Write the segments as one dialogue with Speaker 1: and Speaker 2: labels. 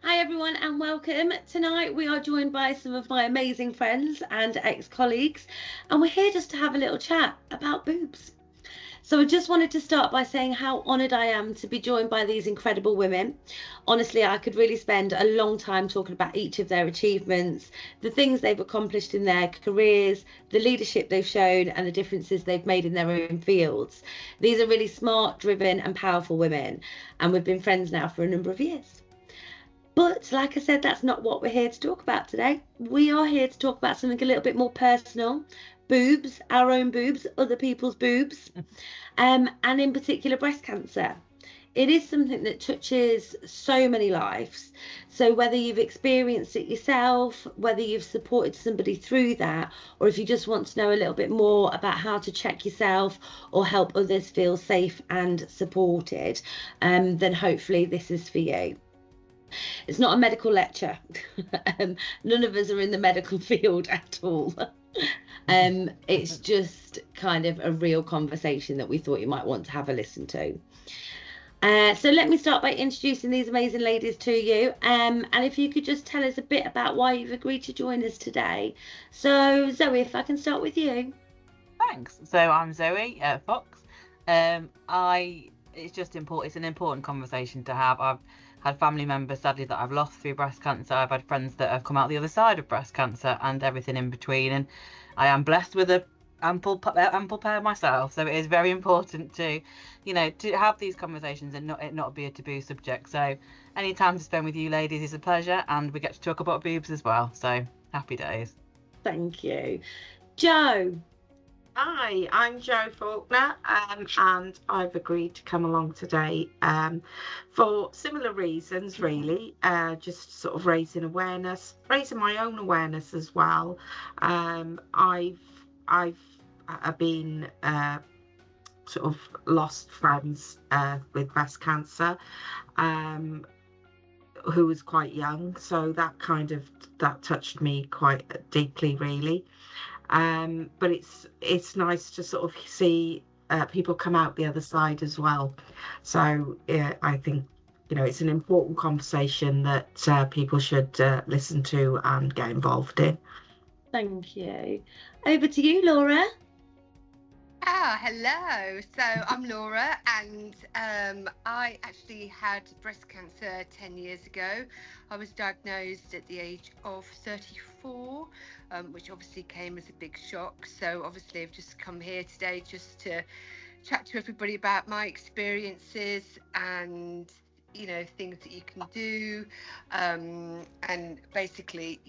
Speaker 1: Hi everyone and welcome. Tonight we are joined by some of my amazing friends and ex-colleagues, and we're here just to have a little chat about boobs. So I just wanted to start by saying how honoured I am to be joined by these incredible women. Honestly, I could really spend a long time talking about each of their achievements, the things they've accomplished in their careers, the leadership they've shown, and the differences they've made in their own fields. These are really smart, driven, and powerful women, and we've been friends now for a number of years. But like I said, that's not what we're here to talk about today. We are here to talk about something a little bit more personal: boobs, our own boobs, other people's boobs, and in particular breast cancer. It is something that touches so many lives. So whether you've experienced it yourself, whether you've supported somebody through that, or if you just want to know a little bit more about how to check yourself or help others feel safe and supported, then hopefully this is for you. It's not a medical lecture. None of us are in the medical field at all. It's just kind of a real conversation that we thought you might want to have a listen to. So let me start by introducing these amazing ladies to you. And if you could just tell us a bit about why you've agreed to join us today. So Zoe, if I can start with you.
Speaker 2: Thanks. So I'm Zoe Fox. It's just important. It's an important conversation to have. I've had family members, sadly, that I've lost through breast cancer. I've had friends that have come out the other side of breast cancer and everything in between. And I am blessed with a ample pair myself. So it is very important to have these conversations and not be a taboo subject. So any time to spend with you ladies is a pleasure, and we get to talk about boobs as well. So happy days.
Speaker 1: Thank you. Jo.
Speaker 3: Hi, I'm Jo Faulkner, and I've agreed to come along today for similar reasons, really. Just sort of raising my own awareness as well. I've been sort of lost friends with breast cancer, who was quite young, so that touched me quite deeply, really. But it's nice to sort of see people come out the other side as well. So I think it's an important conversation that people should listen to and get involved in.
Speaker 1: Thank you. Over to you, Laura.
Speaker 4: Hello. So I'm Laura, and I actually had breast cancer 10 years ago. I was diagnosed at the age of 34, which obviously came as a big shock. So obviously I've just come here today just to chat to everybody about my experiences and things that you can do, and basically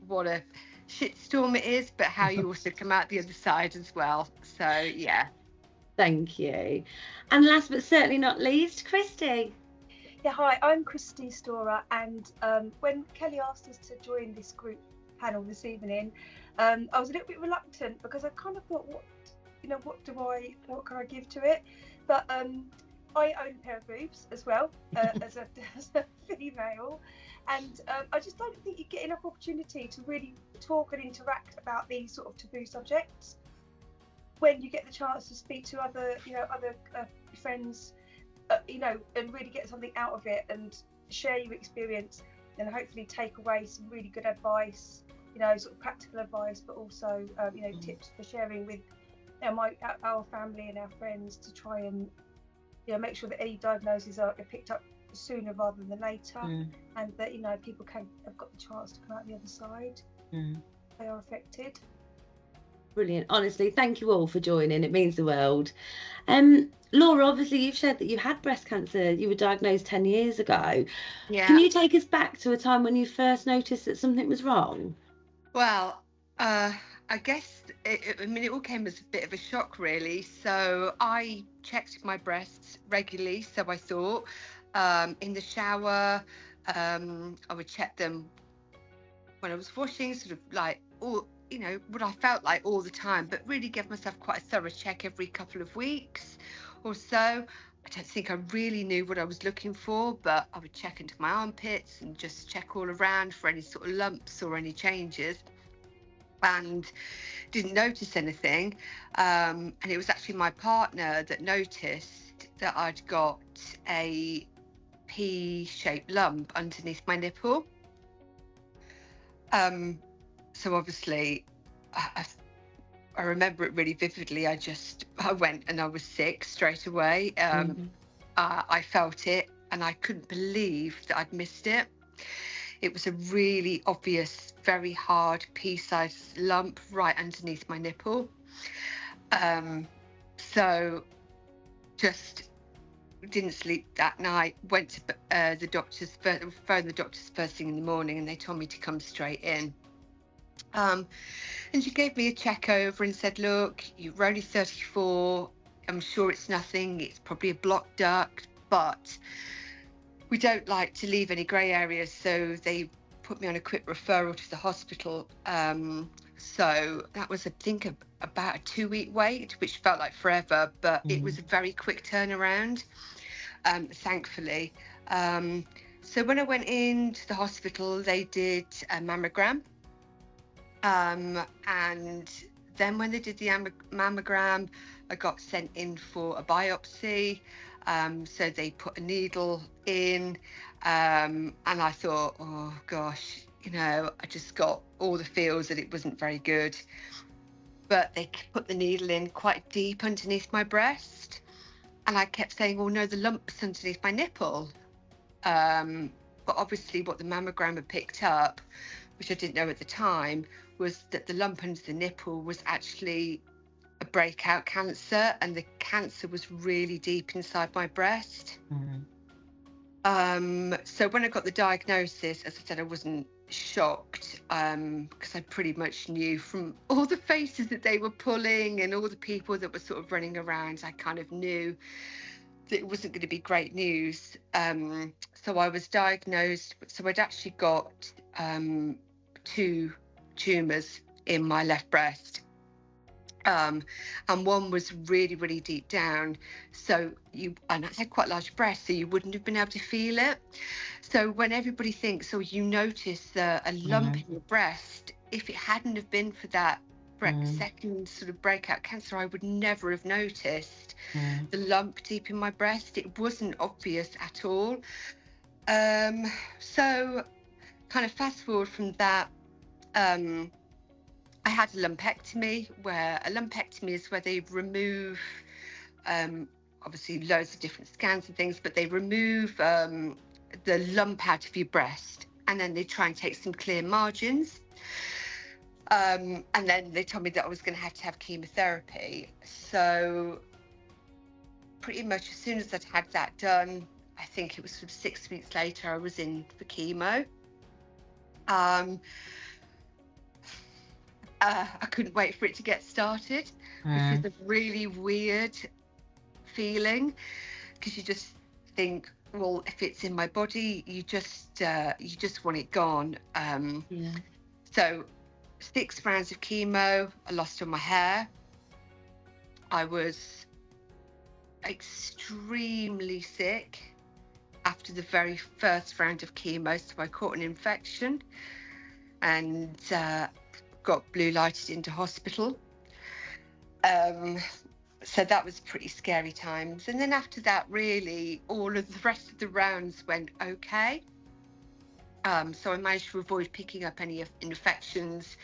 Speaker 4: what a shitstorm it is, but how you also come out the other side as well. So yeah.
Speaker 1: Thank you. And last but certainly not least, Christy.
Speaker 5: Yeah, hi, I'm Christy Storer, and when Kelly asked us to join this group panel this evening, I was a little bit reluctant because I kind of thought, what can I give to it? But I own a pair of boobs as well, as a female, and I just don't think you get enough opportunity to really talk and interact about these sort of taboo subjects when you get the chance to speak to other friends, and really get something out of it and share your experience, and hopefully take away some really good advice, sort of practical advice, but also tips for sharing with our family and our friends to try and make sure that any diagnoses are picked up sooner rather than later, and that people have got the chance to come out the other side. They are affected.
Speaker 1: Brilliant. Honestly, thank you all for joining. It means the world. Laura, obviously you've shared that you had breast cancer. You were diagnosed 10 years ago.
Speaker 4: Yeah.
Speaker 1: Can you take us back to a time when you first noticed that something was wrong?
Speaker 4: Well, I guess it all came as a bit of a shock, really. So I checked my breasts regularly, so I thought, in the shower. I would check them when I was washing, sort of like all, what I felt like all the time, but really give myself quite a thorough check every couple of weeks or so. I don't think I really knew what I was looking for, but I would check into my armpits and just check all around for any sort of lumps or any changes, and didn't notice anything. And it was actually my partner that noticed that I'd got a pea-shaped lump underneath my nipple. So obviously, I remember it really vividly. I went and I was sick straight away. I felt it and I couldn't believe that I'd missed it. It was a really obvious, very hard pea-sized lump right underneath my nipple. So just didn't sleep that night, went to the doctors, phoned the doctors first thing in the morning, and they told me to come straight in. And she gave me a check over and said, look, you're only 34, I'm sure it's nothing, it's probably a blocked duct, but we don't like to leave any grey areas, so they put me on a quick referral to the hospital. So that was, I think, about a 2-week wait, which felt like forever, but it was a very quick turnaround, thankfully. So when I went into the hospital, they did a mammogram. And then when they did the mammogram, I got sent in for a biopsy. So they put a needle in, and I thought, oh gosh, I just got all the feels that it wasn't very good. But they put the needle in quite deep underneath my breast, and I kept saying, oh no, the lump's underneath my nipple. But obviously what the mammogram had picked up, which I didn't know at the time, was that the lump under the nipple was actually a breakout cancer, and the cancer was really deep inside my breast. So when I got the diagnosis, as I said, I wasn't shocked, because I pretty much knew from all the faces that they were pulling and all the people that were sort of running around, I kind of knew that it wasn't going to be great news. So I was diagnosed, so I'd actually got 2 tumours in my left breast, and one was really, really deep down, and I had quite large breasts, so you wouldn't have been able to feel it. So when everybody thinks, you notice a lump in your breast, if it hadn't have been for that second sort of breakout cancer, I would never have noticed the lump deep in my breast. It wasn't obvious at all. So kind of fast forward from that, I had a lumpectomy, where a lumpectomy is where they remove, obviously loads of different scans and things, but they remove the lump out of your breast, and then they try and take some clear margins. And then they told me that I was going to have chemotherapy. So pretty much as soon as I'd had that done, I think it was sort of 6 weeks later, I was in for chemo. I couldn't wait for it to get started, which is a really weird feeling, because you just think, well, if it's in my body, you just want it gone. So 6 rounds of chemo, I lost all my hair. I was extremely sick after the very first round of chemo, so I caught an infection and got blue lighted into hospital. So that was pretty scary times. And then after that, really, all of the rest of the rounds went okay. So I managed to avoid picking up any infections.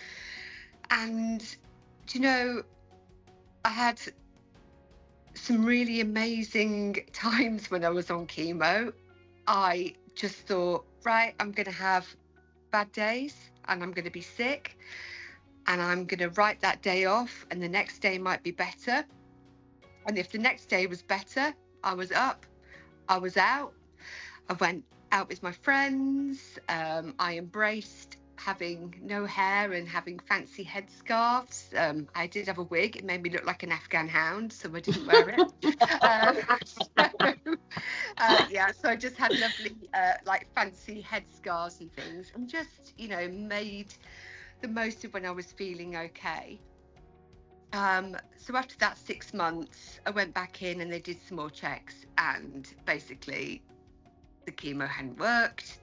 Speaker 4: And, I had some really amazing times when I was on chemo. I just thought, right, I'm going to have bad days and I'm going to be sick, and I'm going to write that day off, and the next day might be better. And if the next day was better, I was up, I was out, I went out with my friends. I embraced having no hair and having fancy headscarves. I did have a wig. It made me look like an Afghan hound, so I didn't wear it. So I just had lovely like fancy headscarves and things, and just made the most of when I was feeling okay. So after that 6 months, I went back in and they did some more checks, and basically the chemo hadn't worked.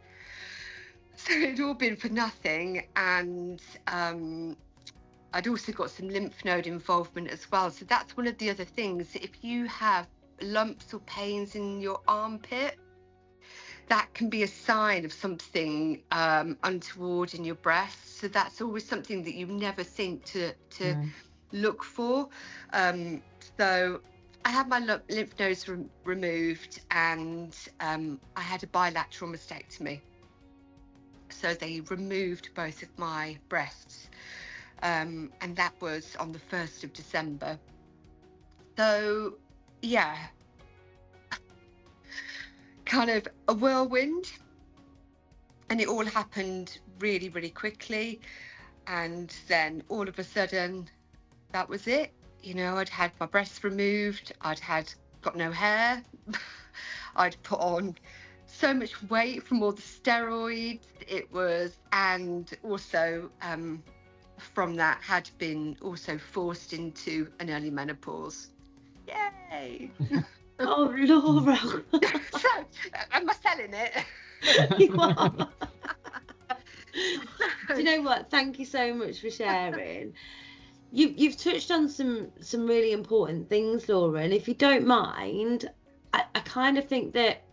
Speaker 4: So it had all been for nothing. And I'd also got some lymph node involvement as well. So that's one of the other things. If you have lumps or pains in your armpit, that can be a sign of something untoward in your breast. So that's always something that you never think to look for. So I had my lymph nodes removed, and I had a bilateral mastectomy. So they removed both of my breasts, and that was on the 1st of December. So, yeah, kind of a whirlwind, and it all happened really, really quickly. And then all of a sudden, that was it. You know, I'd had my breasts removed, got no hair, I'd put on so much weight from all the steroids and also from that had been also forced into an early menopause. Yay!
Speaker 1: Oh, Laura.
Speaker 4: So, am I selling it?
Speaker 1: You are. Do you know what? Thank you so much for sharing. You've touched on some really important things, Laura, and if you don't mind, I kind of think that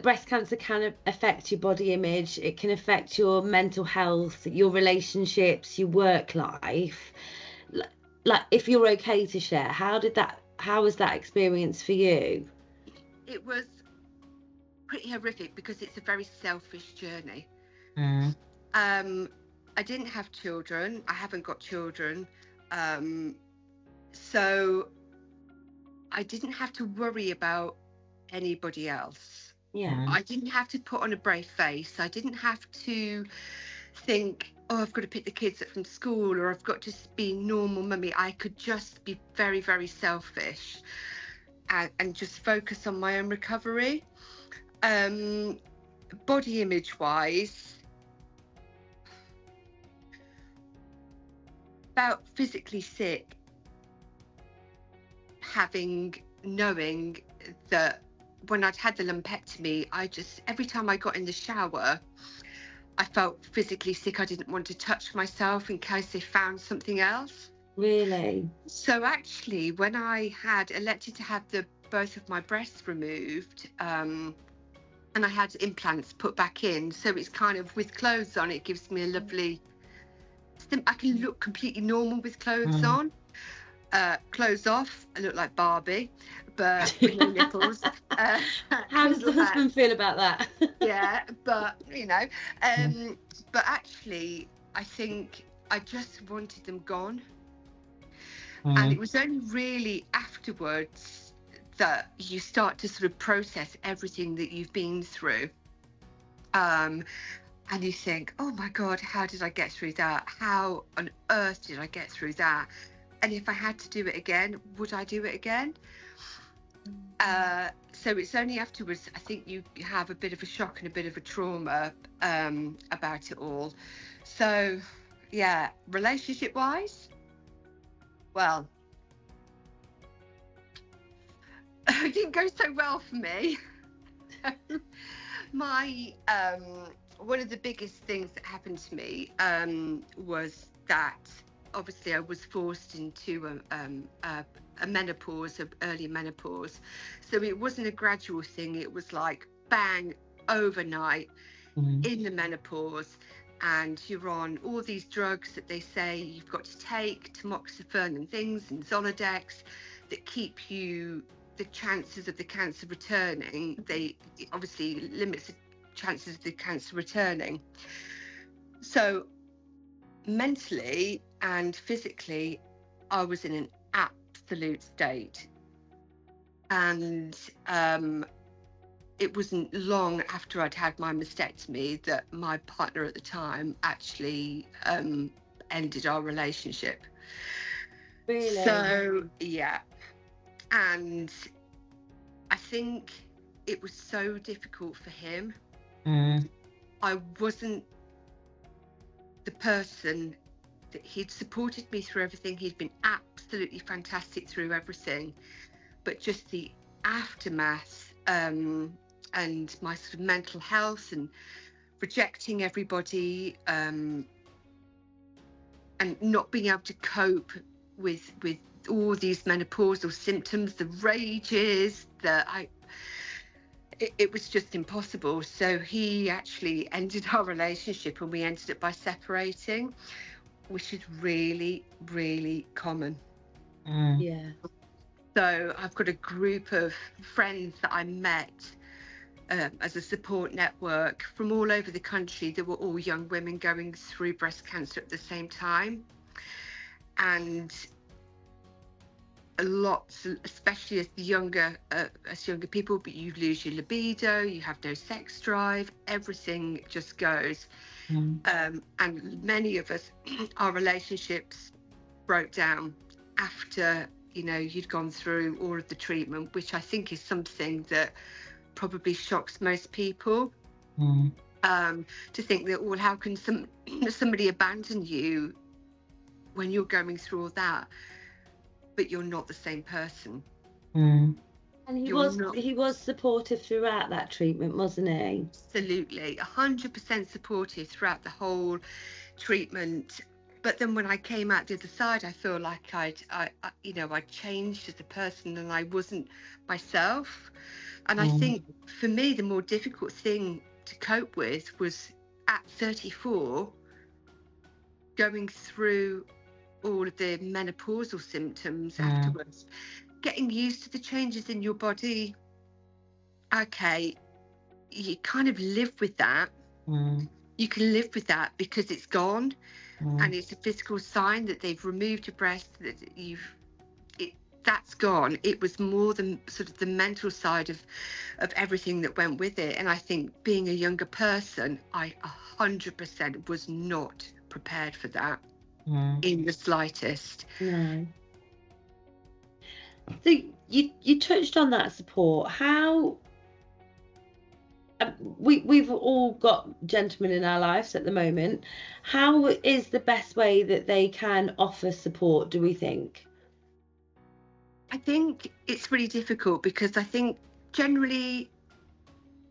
Speaker 1: breast cancer can affect your body image. It can affect your mental health, your relationships, your work life. Like, if you're okay to share, how was that experience for you?
Speaker 4: It was pretty horrific because it's a very selfish journey. I didn't have children. I haven't got children. So I didn't have to worry about anybody else.
Speaker 1: Yeah.
Speaker 4: I didn't have to put on a brave face. I didn't have to think, oh, I've got to pick the kids up from school, or I've got to be normal mummy. I could just be very, very selfish and just focus on my own recovery. Body image wise, about physically sick, knowing that when I'd had the lumpectomy, every time I got in the shower, I felt physically sick. I didn't want to touch myself in case they found something else.
Speaker 1: Really?
Speaker 4: So actually, when I had elected to have both of my breasts removed, and I had implants put back in, so it's kind of with clothes on, it gives me a lovely, I can look completely normal with clothes on. Clothes off, I look like Barbie, but with no nipples.
Speaker 1: How does the husband feel about that?
Speaker 4: Yeah, but you know, but actually, I think I just wanted them gone, and it was only really afterwards that you start to sort of process everything that you've been through, and you think, oh my God, how did I get through that? How on earth did I get through that? And if I had to do it again, would I do it again? So it's only afterwards, I think you have a bit of a shock and a bit of a trauma about it all. So, yeah, relationship-wise, well, it didn't go so well for me. One of the biggest things that happened to me was that obviously I was forced into a menopause, early menopause. So it wasn't a gradual thing. It was like bang, overnight in the menopause, and you're on all these drugs that they say you've got to take, tamoxifen and things, and Zoladex, that keep the chances of the cancer returning. They obviously limits the chances of the cancer returning. So mentally and physically, I was in an absolute state. And it wasn't long after I'd had my mastectomy that my partner at the time actually ended our relationship.
Speaker 1: Really?
Speaker 4: So, yeah. And I think it was so difficult for him. I wasn't the person that he'd supported me through everything. He'd been absolutely fantastic through everything, but just the aftermath and my sort of mental health and rejecting everybody and not being able to cope with all these menopausal symptoms, the rages, it was just impossible. So he actually ended our relationship, and we ended up by separating, which is really, really common.
Speaker 1: Yeah.
Speaker 4: So I've got a group of friends that I met as a support network from all over the country. They were all young women going through breast cancer at the same time. And a lot, especially as younger people, but you lose your libido, you have no sex drive, everything just goes. And many of us, our relationships broke down after, you know, you'd gone through all of the treatment, which I think is something that probably shocks most people. To think that, well, how can somebody abandon you when you're going through all that, but you're not the same person.
Speaker 1: And he was supportive throughout that treatment, wasn't he?
Speaker 4: Absolutely, 100% supportive throughout the whole treatment. But then when I came out the other side, I feel like I changed as a person, and I wasn't myself. And I think for me, the more difficult thing to cope with was at 34, going through all of the menopausal symptoms afterwards, getting used to the changes in your body. Okay, you kind of live with that. You can live with that because it's gone, and it's a physical sign that they've removed your breast, that that's gone. It was more than sort of the mental side of everything that went with it. And I think being a younger person, I 100% was not prepared for that. In the slightest.
Speaker 1: No. So you touched on that support. How we've all got gentlemen in our lives at the moment. How is the best way that they can offer support, do we think?
Speaker 4: I think it's really difficult, because I think generally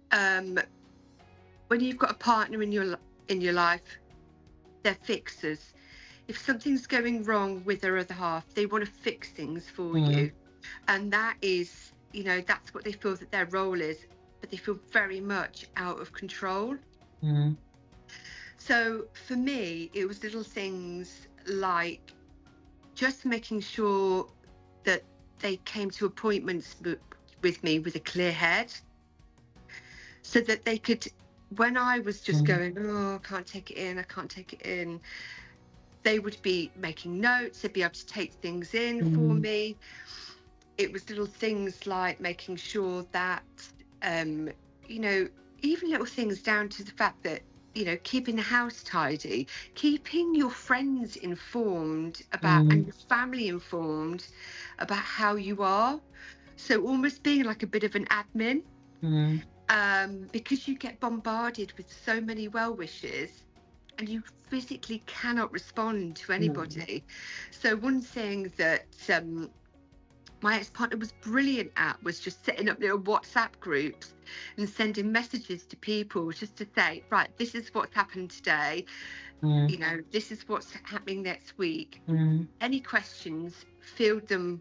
Speaker 4: when you've got a partner in your life, they're fixers. If something's going wrong with their other half, they want to fix things for you. And that is, you know, that's what they feel that their role is, but they feel very much out of control. So for me, it was little things like just making sure that they came to appointments with me with a clear head, so that they could, when I was just going, oh, I can't take it in, they would be making notes, they'd be able to take things in for me. It was little things like making sure that, you know, even little things down to the fact that, you know, keeping the house tidy, keeping your friends informed about and your family informed about how you are. So almost being like a bit of an admin, because you get bombarded with so many well wishes, and you physically cannot respond to anybody. So one thing that my ex-partner was brilliant at was just setting up little WhatsApp groups and sending messages to people just to say, right, this is what's happened today. You know, this is what's happening next week. Any questions, field them,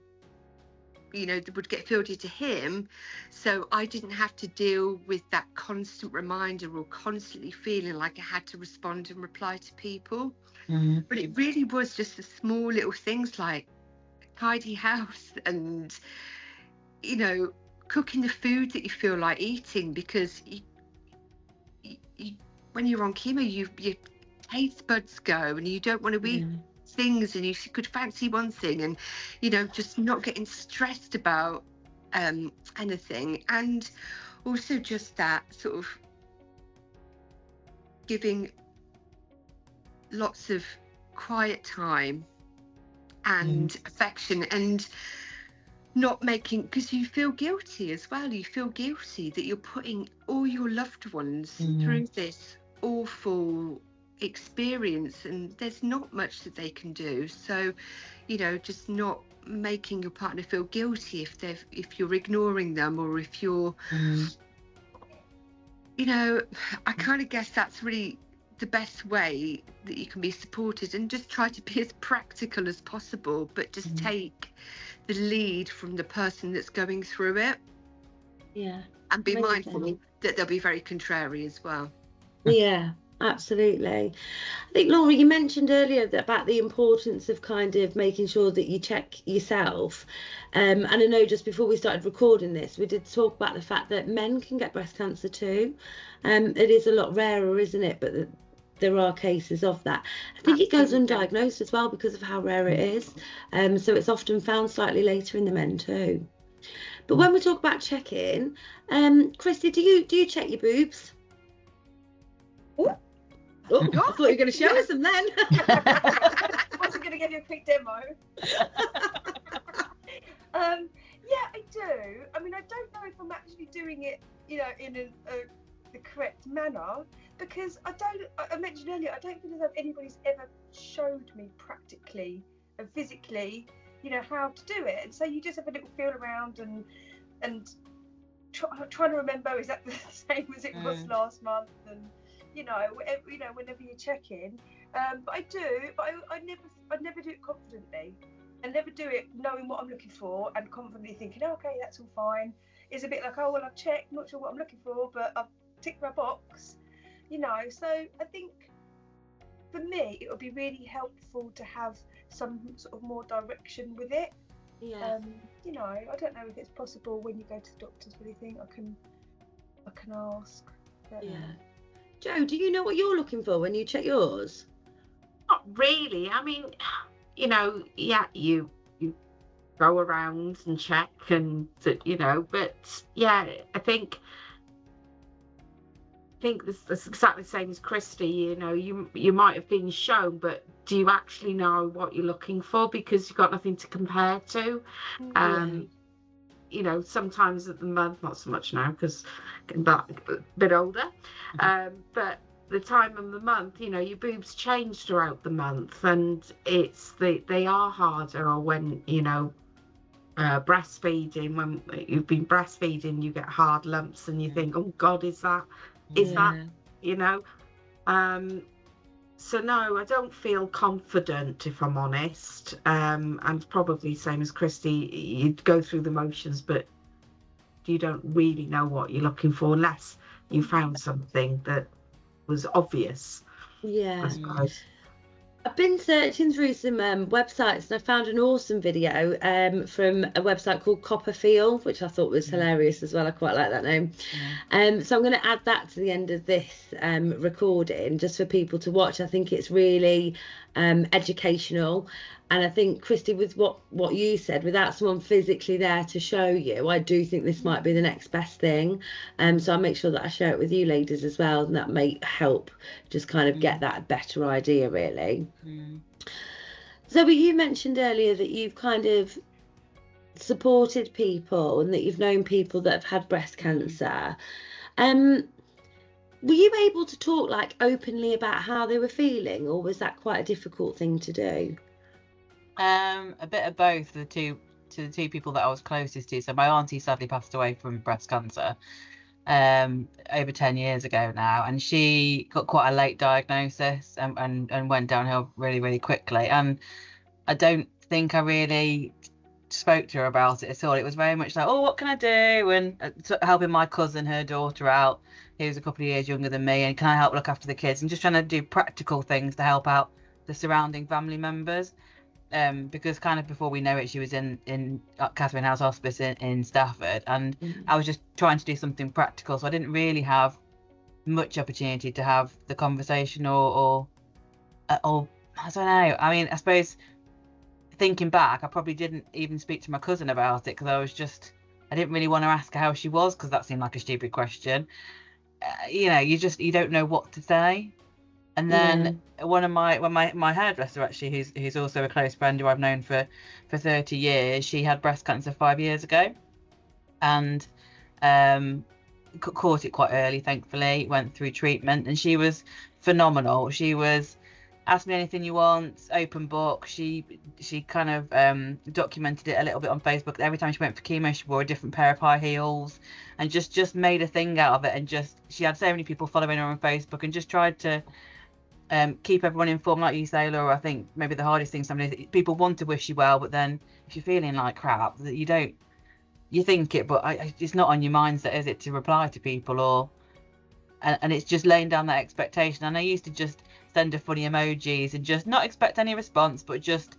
Speaker 4: you know, would get fielded to him. So I didn't have to deal with that constant reminder or constantly feeling like I had to respond and reply to people. But it really was just the small little things like tidy house and, you know, cooking the food that you feel like eating, because you when you're on chemo, your taste buds go and you don't want to eat things, and you could fancy one thing, and, you know, just not getting stressed about anything. And also just that sort of giving lots of quiet time and affection, and not making, because you feel guilty as well. You feel guilty that you're putting all your loved ones through this awful experience, and there's not much that they can do. So, you know, just not making your partner feel guilty if you're ignoring them, or if you're you know, I kind of guess that's really the best way that you can be supported, and just try to be as practical as possible, but just take the lead from the person that's going through it.
Speaker 1: Yeah.
Speaker 4: And be
Speaker 1: Amazing.
Speaker 4: mindful that they'll be very contrary as well.
Speaker 1: Yeah, absolutely. I think, Laura, you mentioned earlier about the importance of kind of making sure that you check yourself. And I know just before we started recording this, we did talk about the fact that men can get breast cancer too. It is a lot rarer, isn't it? But there are cases of that. I think it goes undiagnosed as well because of how rare it is. So it's often found slightly later in the men too. But when we talk about checking, Christy, do you check your boobs? Oh, I thought you were going to show us them then.
Speaker 5: Wasn't going to give you a quick demo. Yeah, I do. I mean, I don't know if I'm actually doing it, in the correct manner, because I mentioned earlier, I don't feel as though anybody's ever showed me practically and physically, how to do it. And so you just have a little feel around and trying to remember, is that the same as it was last month? And whenever you're checking, but I do, but I never do it confidently. I never do it knowing what I'm looking for and confidently thinking, oh, okay, that's all fine. It's a bit like, oh, well, I've checked, not sure what I'm looking for, but I've ticked my box, So I think for me, it would be really helpful to have some sort of more direction with it.
Speaker 1: Yeah.
Speaker 5: I don't know if it's possible when you go to the doctors, but I think I can ask. But,
Speaker 1: yeah. Jo, do you know what you're looking for when you check yours?
Speaker 3: Not really. I mean, yeah, you go around and check and, but yeah, I think that's exactly the same as Christy. You might have been shown, but do you actually know what you're looking for, because you've got nothing to compare to? Sometimes at the month, not so much now because getting back a bit older, but the time of the month, your boobs change throughout the month, and they are harder. Or when breastfeeding, when you've been breastfeeding, you get hard lumps and you think, oh God, is that so no, I don't feel confident, if I'm honest. And probably same as Christy, you go through the motions, but you don't really know what you're looking for unless you found something that was obvious.
Speaker 1: Yeah.
Speaker 3: I suppose.
Speaker 1: I've been searching through some websites, and I found an awesome video from a website called CoppaFeel, which I thought was hilarious as well. I quite like that name. So I'm going to add that to the end of this recording just for people to watch. I think it's really educational. And I think, Christy, with what you said, without someone physically there to show you, I do think this might be the next best thing. So I'll make sure that I share it with you ladies as well, and that may help just kind of get that better idea, really. Zoe, you mentioned earlier that you've kind of supported people and that you've known people that have had breast cancer. Were you able to talk openly about how they were feeling, or was that quite a difficult thing to do?
Speaker 2: A bit of both. The two people that I was closest to. So my auntie sadly passed away from breast cancer over 10 years ago now, and she got quite a late diagnosis and went downhill really, really quickly. And I don't think I really spoke to her about it at all. It was very much like, oh, what can I do? And helping my cousin, her daughter out, who's a couple of years younger than me, and can I help look after the kids, and just trying to do practical things to help out the surrounding family members. Because kind of before we know it, she was in Catherine House Hospice in Stafford, and I was just trying to do something practical, so I didn't really have much opportunity to have the conversation or I don't know. I mean, I suppose thinking back, I probably didn't even speak to my cousin about it, because I didn't really want to ask her how she was, because that seemed like a stupid question. You don't know what to say. And then one of my hairdresser, actually, who's also a close friend who I've known for 30 years, she had breast cancer 5 years ago, and caught it quite early, thankfully. Went through treatment, and she was phenomenal. She was ask me anything you want, open book. She kind of documented it a little bit on Facebook. Every time she went for chemo, she wore a different pair of high heels, and just made a thing out of it. And she had so many people following her on Facebook, and just tried to keep everyone informed. Like you say, Laura, I think maybe the hardest thing people want to wish you well, but then if you're feeling like crap, that you you think it, but it's not on your mindset, is it, to reply to people, and it's just laying down that expectation. And I used to just send her funny emojis and just not expect any response, but just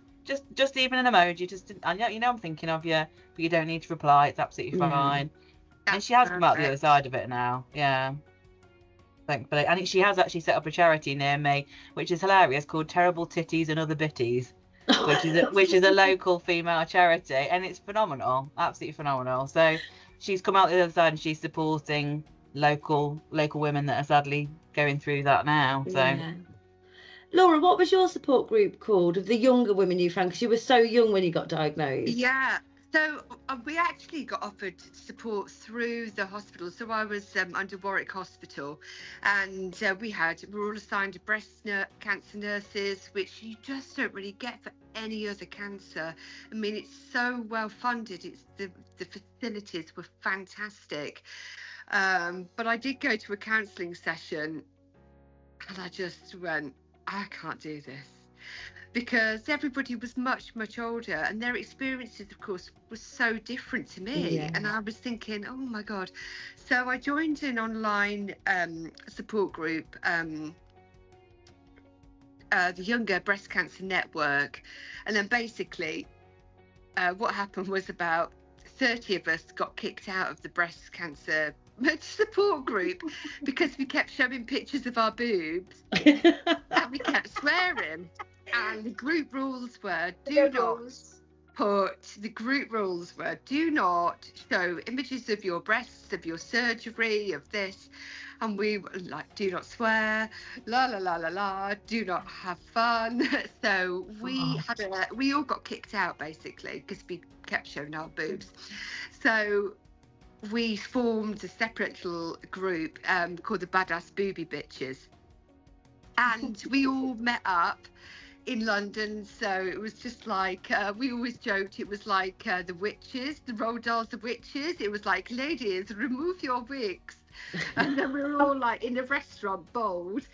Speaker 2: even an emoji, I know, I'm thinking of you, but you don't need to reply, it's absolutely fine. And she has come out the other side of it now, yeah, thankfully. And she has actually set up a charity near me, which is hilarious, called Terrible Titties and Other Bitties, which is a local female charity, and it's phenomenal, absolutely phenomenal. So she's come out the other side and she's supporting local women that are sadly going through that now. So
Speaker 1: Yeah. Laura, what was your support group called of the younger women you found, because you were so young when you got diagnosed?
Speaker 4: Yeah, so we actually got offered support through the hospital. So I was under Warwick Hospital, and we were all assigned breast cancer nurses, which you just don't really get for any other cancer. I mean, it's so well funded. It's the facilities were fantastic. But I did go to a counselling session, and I just went, I can't do this, because everybody was much, much older, and their experiences, of course, were so different to me.
Speaker 1: Yeah.
Speaker 4: And I was thinking, oh my God. So I joined an online support group, the Younger Breast Cancer Network. And then basically what happened was about 30 of us got kicked out of the breast cancer support group because we kept showing pictures of our boobs and we kept swearing. And the group rules were do not show images of your breasts, of your surgery, of this. And we were like, do not swear, la la la la la, do not have fun. So we all got kicked out basically because we kept showing our boobs. So we formed a separate little group called the Badass Booby Bitches, and we all met up in London. So it was just like we always joked it was like the witches, the Roald Dolls, the witches. It was like, ladies, remove your wigs. And then we were all like in a restaurant bold.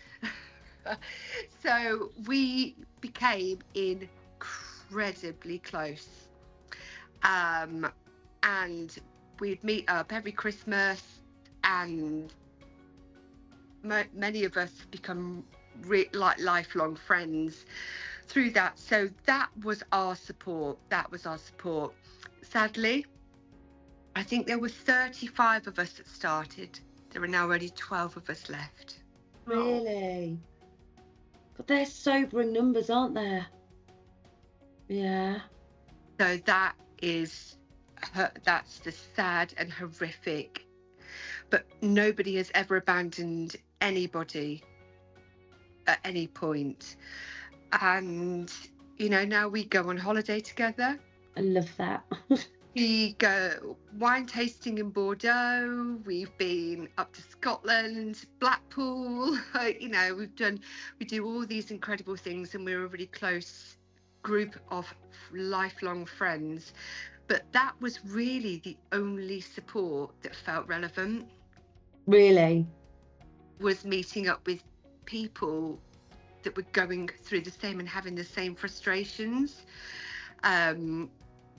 Speaker 4: So we became incredibly close, and we'd meet up every Christmas, and many of us become like lifelong friends through that. So that was our support. Sadly, I think there were 35 of us that started. There are now only 12 of us left.
Speaker 1: Really? But they're sobering numbers, aren't they? Yeah.
Speaker 4: So that's the sad and horrific. But nobody has ever abandoned anybody at any point. And, now we go on holiday together.
Speaker 1: I love that.
Speaker 4: We go wine tasting in Bordeaux. We've been up to Scotland, Blackpool. We do all these incredible things, and we're a really close group of lifelong friends. But that was really the only support that felt relevant.
Speaker 1: Really? Was
Speaker 4: meeting up with people that were going through the same and having the same frustrations.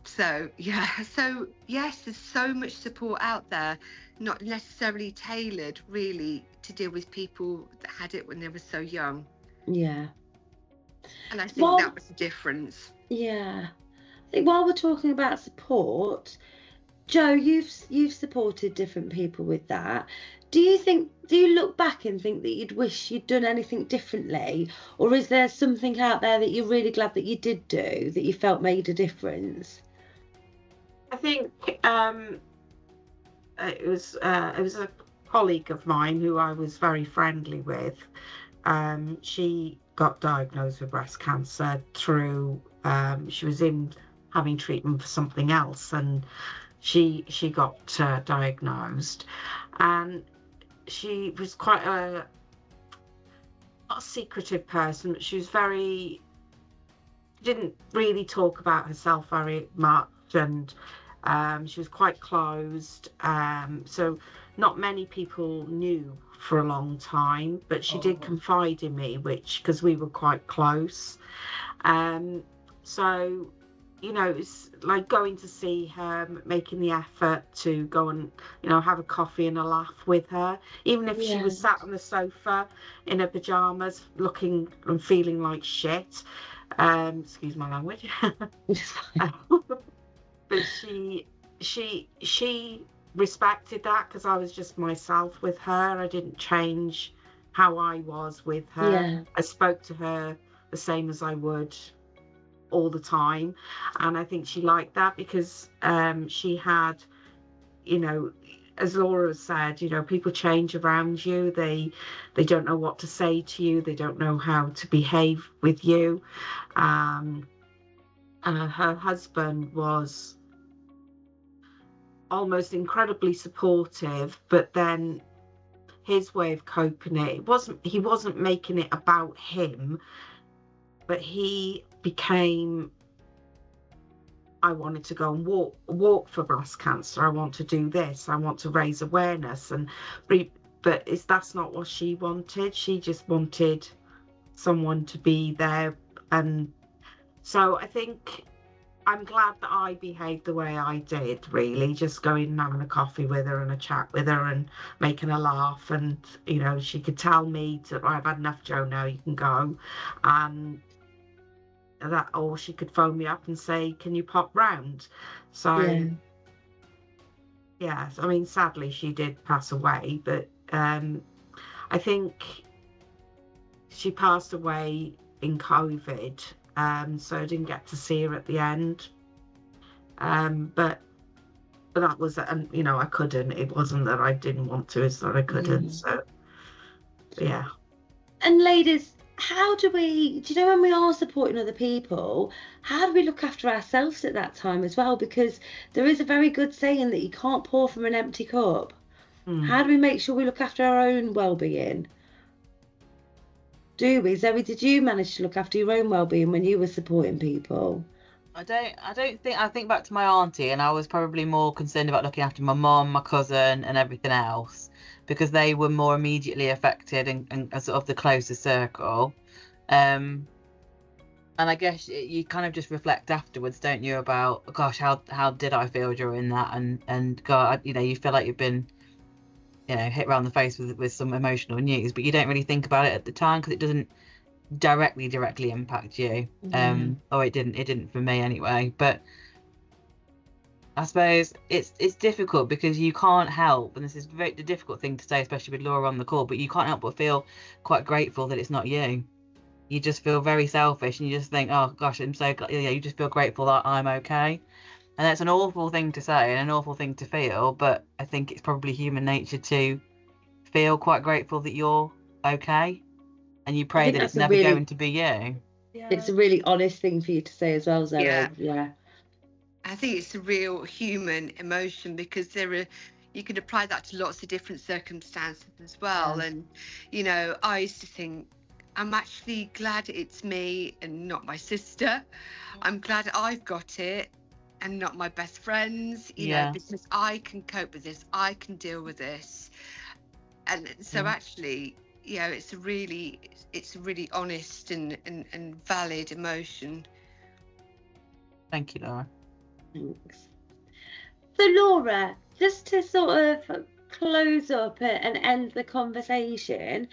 Speaker 4: So yes, there's so much support out there, not necessarily tailored really to deal with people that had it when they were so young.
Speaker 1: Yeah.
Speaker 4: And I think that was the difference.
Speaker 1: Yeah. I think while we're talking about support, Jo, you've supported different people with that. Do you look back and think that you'd wish you'd done anything differently, or is there something out there that you're really glad that you did do, that you felt made a difference?
Speaker 3: I think it was a colleague of mine who I was very friendly with. She got diagnosed with breast cancer through she was having treatment for something else, and she got diagnosed, and she was quite not a secretive person, but she was didn't really talk about herself very much, and she was quite closed, so not many people knew for a long time, but she did confide in me, because we were quite close. So you know, it's like going to see her, making the effort to go and, you know, have a coffee and a laugh with her, even if she was sat on the sofa in her pajamas, looking and feeling like shit. Excuse my language. But she respected that, because I was just myself with her. I didn't change how I was with her.
Speaker 1: Yeah.
Speaker 3: I spoke to her the same as I would all the time, and I think she liked that, because she had, you know, as Laura said, you know, people change around you. They don't know what to say to you. They don't know how to behave with you. And her husband was almost incredibly supportive, but then his way of coping he wasn't making it about him, but he became, I wanted to go and walk for breast cancer. I want to do this. I want to raise awareness. But that's not what she wanted. She just wanted someone to be there. And so I think I'm glad that I behaved the way I did, really, just going and having a coffee with her and a chat with her and making her laugh. And, you know, she could tell me I've had enough, Joe, now you can go. And that, or she could phone me up and say, can you pop round? So yeah, I mean, sadly she did pass away, but I think she passed away in COVID, so I didn't get to see her at the end, but that was, you know, I couldn't. It wasn't that I didn't want to, it's that I couldn't. So yeah.
Speaker 1: And ladies, how do you know, when we are supporting other people, how do we look after ourselves at that time as well? Because there is a very good saying that you can't pour from an empty cup. How do we make sure we look after our own well-being? Do we? Zoe, did you manage to look after your own well-being when you were supporting people?
Speaker 2: I think back to my auntie, and I was probably more concerned about looking after my mum, my cousin, and everything else, because they were more immediately affected and sort of the closer circle. And I guess you kind of just reflect afterwards, don't you, about, gosh, how did I feel during that? And God, you know, you feel like you've been, you know, hit around the face with some emotional news, but you don't really think about it at the time because it doesn't directly impact you. Or it didn't for me anyway. But I suppose it's difficult because you can't help, and this is the difficult thing to say, especially with Laura on the call, but you can't help but feel quite grateful that it's not you. You just feel very selfish, and you just think, oh gosh, I'm so glad. Yeah, you just feel grateful that I'm okay. And that's an awful thing to say and an awful thing to feel, but I think it's probably human nature to feel quite grateful that you're okay, and you pray that it's never going to be you.
Speaker 5: Yeah.
Speaker 1: It's a really honest thing for you to say as well, Zoe.
Speaker 4: Yeah. I think it's a real human emotion, because you can apply that to lots of different circumstances as well. And, you know, I used to think, I'm actually glad it's me and not my sister. I'm glad I've got it and not my best friends, you know, because I can cope with this, I can deal with this. And so actually, you know, it's a really honest and valid emotion.
Speaker 2: Thank you, Laura.
Speaker 1: Thanks. So Laura, just to sort of close up and end the conversation,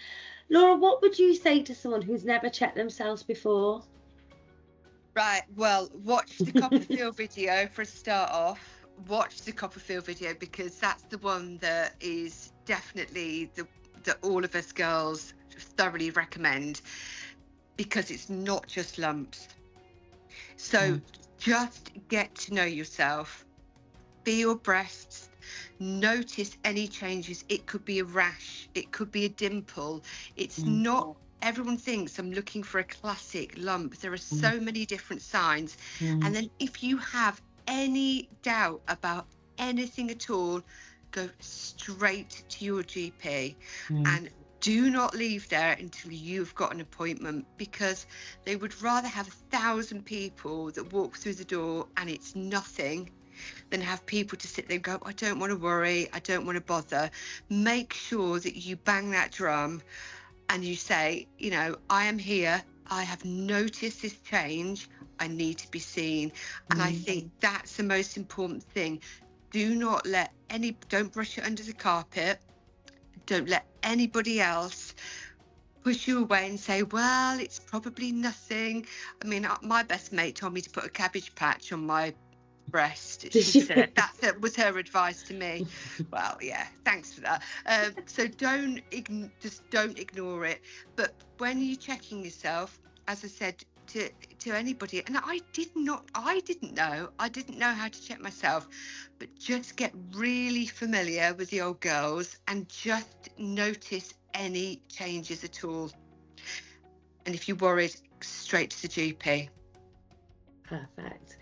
Speaker 1: Laura, what would you say to someone who's never checked themselves before?
Speaker 4: Right, well, watch the CoppaFeel video for a start off. Watch the CoppaFeel video, because that's the one that is definitely that all of us girls thoroughly recommend, because it's not just lumps. So just get to know yourself, feel your breasts, notice any changes. It could be a rash, it could be a dimple. It's not, everyone thinks I'm looking for a classic lump. There are so many different signs. And then if you have any doubt about anything at all, go straight to your GP and do not leave there until you've got an appointment, because they would rather have 1,000 people that walk through the door and it's nothing than have people to sit there and go, I don't want to worry, I don't want to bother. Make sure that you bang that drum and you say, you know, I am here, I have noticed this change, I need to be seen. And I think that's the most important thing. Don't brush it under the carpet. Don't let anybody else push you away and say, well, it's probably nothing. I mean, my best mate told me to put a cabbage patch on my breast. That was her advice to me. Well, yeah, thanks for that. So don't ignore it. But when you're checking yourself, as I said to anybody, and I didn't know how to check myself, but just get really familiar with the old girls and just notice any changes at all. And if you're worried, straight to the GP.
Speaker 1: Perfect.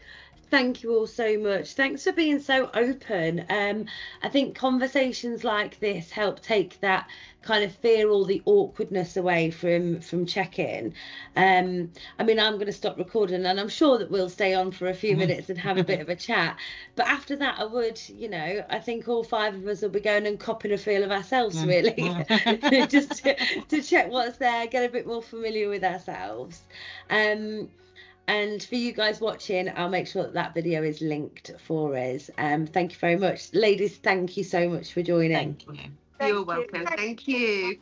Speaker 1: Thank you all so much. Thanks for being so open. I think conversations like this help take that kind of fear or the awkwardness away from check-in. I mean, I'm going to stop recording, and I'm sure that we'll stay on for a few minutes and have a bit of a chat. But after that, I would, I think all 5 of us will be going and copping a feel of ourselves, really, just to check what's there, get a bit more familiar with ourselves. And for you guys watching, I'll make sure that video is linked for us. Thank you very much. Ladies, thank you so much for joining.
Speaker 2: Thank you.
Speaker 4: You're welcome. Thank you.